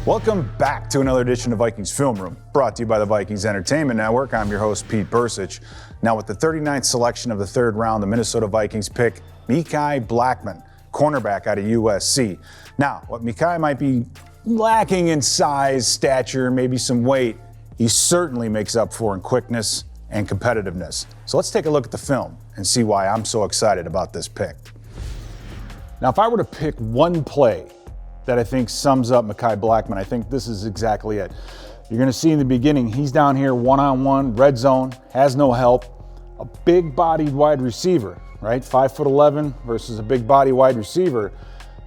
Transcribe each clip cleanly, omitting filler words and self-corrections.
Welcome back to another edition of Vikings Film Room, brought to you by the Vikings Entertainment Network. I'm your host, Pete Bercich. Now with the 39th selection of the third round, the Minnesota Vikings pick Mekhi Blackmon, cornerback out of USC. Now, what Mekhi might be lacking in size, stature, maybe some weight, he certainly makes up for in quickness and competitiveness. So let's take a look at the film and see why I'm so excited about this pick. Now, if I were to pick one play that I think sums up Mekhi Blackmon, I think this is exactly it. You're gonna see in the beginning, he's down here one-on-one, red zone, has no help, a big-bodied wide receiver, right? 5'11" versus a big-body wide receiver.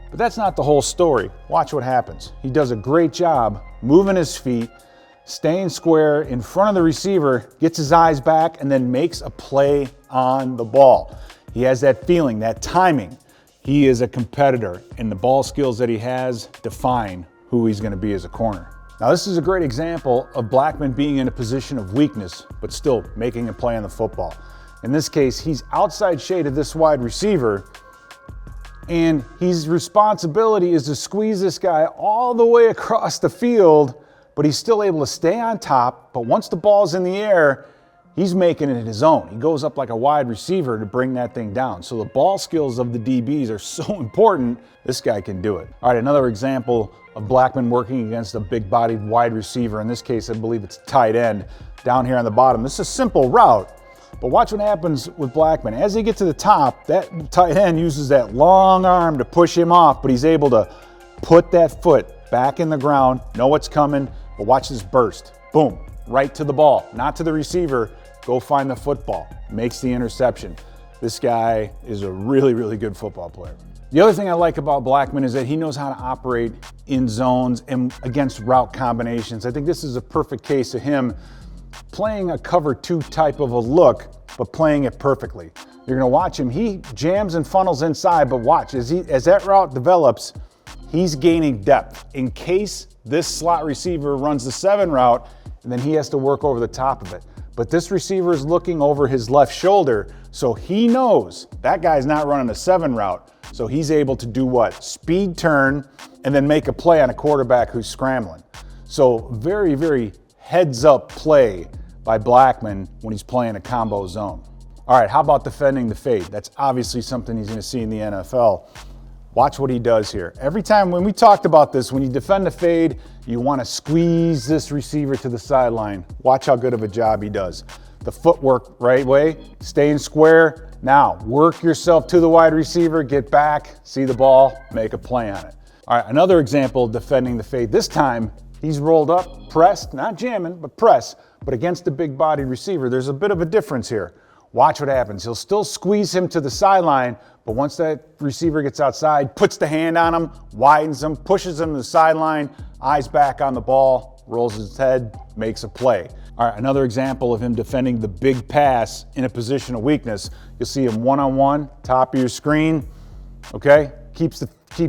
But that's not the whole story. Watch what happens. He does a great job moving his feet, staying square in front of the receiver, gets his eyes back, and then makes a play on the ball. He has that feeling, that timing. He is a competitor, and the ball skills that he has define who he's going to be as a corner. Now, this is a great example of Blackman being in a position of weakness, but still making a play on the football. In this case, he's outside shade of this wide receiver, and his responsibility is to squeeze this guy all the way across the field, but he's still able to stay on top. But once the ball's in the air, he's making it his own. He goes up like a wide receiver to bring that thing down. So the ball skills of the DBs are so important, this guy can do it. All right, another example of Blackman working against a big-bodied wide receiver. In this case, I believe it's tight end down here on the bottom. This is a simple route, but watch what happens with Blackman. As they get to the top, that tight end uses that long arm to push him off, but he's able to put that foot back in the ground, know what's coming, but watch this burst. Boom, right to the ball, not to the receiver. Go find the football, makes the interception. This guy is a really, really good football player. The other thing I like about Blackman is that he knows how to operate in zones and against route combinations. I think this is a perfect case of him playing a cover two type of a look, but playing it perfectly. You're gonna watch him, he jams and funnels inside, but watch, as that route develops, he's gaining depth. In case this slot receiver runs the 7 route, and then he has to work over the top of it. But this receiver is looking over his left shoulder, so he knows that guy's not running a 7 route. So he's able to do what? Speed turn and then make a play on a quarterback who's scrambling. So very, very heads up play by Blackman when he's playing a combo zone. All right, how about defending the fade? That's obviously something he's gonna see in the NFL. Watch what he does here. Every time, when we talked about this, when you defend the fade, you want to squeeze this receiver to the sideline. Watch how good of a job he does. The footwork right way, staying square. Now, work yourself to the wide receiver, get back, see the ball, make a play on it. All right, another example of defending the fade. This time, he's rolled up, pressed, not jamming, but press, but against the big body receiver. There's a bit of a difference here. Watch what happens. He'll still squeeze him to the sideline, but once that receiver gets outside, puts the hand on him, widens him, pushes him to the sideline, eyes back on the ball, rolls his head, makes a play. All right, another example of him defending the big pass in a position of weakness. You'll see him one-on-one, top of your screen, okay? Keeps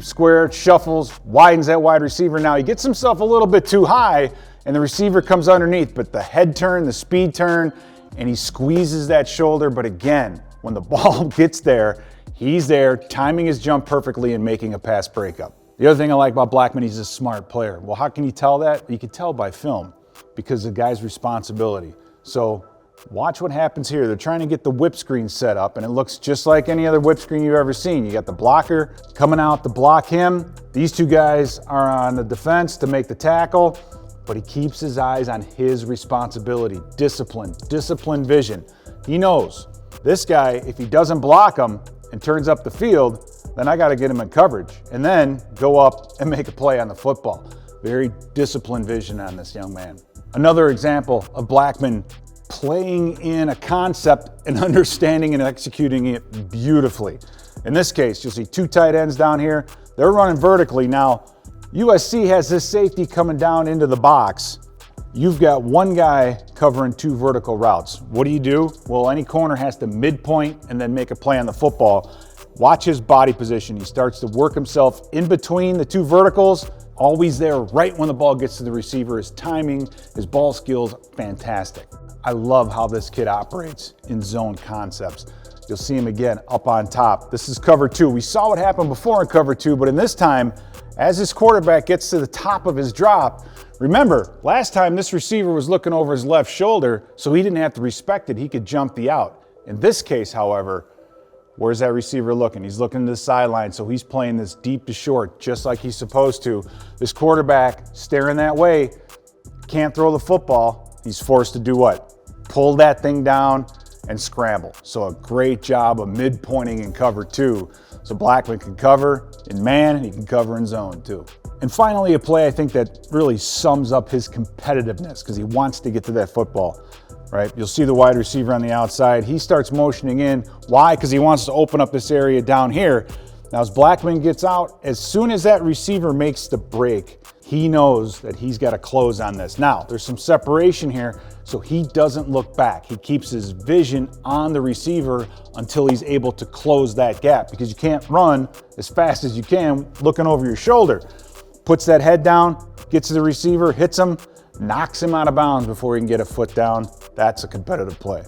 square, shuffles, widens that wide receiver. Now he gets himself a little bit too high, and the receiver comes underneath, but the head turn, the speed turn, and he squeezes that shoulder. But again, when the ball gets there, he's there, timing his jump perfectly and making a pass breakup. The other thing I like about Blackman, he's a smart player. Well, how can you tell that? You can tell by film, because the guy's responsibility. So watch what happens here. They're trying to get the whip screen set up, and it looks just like any other whip screen you've ever seen. You got the blocker coming out to block him. These two guys are on the defense to make the tackle, but he keeps his eyes on his responsibility. Discipline vision. He knows this guy, if he doesn't block him and turns up the field, then I got to get him in coverage and then go up and make a play on the football. Very disciplined vision on this young man. Another example of Blackman playing in a concept and understanding and executing it beautifully. In this case, you'll see 2 tight ends down here. They're running vertically. Now, USC has this safety coming down into the box. You've got one guy covering 2 vertical routes. What do? Well, any corner has to midpoint and then make a play on the football. Watch his body position. He starts to work himself in between the 2 verticals, always there right when the ball gets to the receiver. His timing, his ball skills, fantastic. I love how this kid operates in zone concepts. You'll see him again up on top. This is cover 2. We saw what happened before in cover 2, but in this time, as this quarterback gets to the top of his drop, remember, last time this receiver was looking over his left shoulder, so he didn't have to respect it. He could jump the out. In this case, however, where's that receiver looking? He's looking to the sideline, so he's playing this deep to short, just like he's supposed to. This quarterback staring that way, can't throw the football. He's forced to do what? Pull that thing down and scramble. So a great job of mid-pointing in cover 2. So Blackman can cover in man, and he can cover in zone too. And finally, a play I think that really sums up his competitiveness because he wants to get to that football, right? You'll see the wide receiver on the outside. He starts motioning in. Why? Because he wants to open up this area down here. Now, as Blackman gets out, as soon as that receiver makes the break, he knows that he's got to close on this. Now, there's some separation here, so he doesn't look back. He keeps his vision on the receiver until he's able to close that gap because you can't run as fast as you can looking over your shoulder. Puts that head down, gets to the receiver, hits him, knocks him out of bounds before he can get a foot down. That's a competitive play.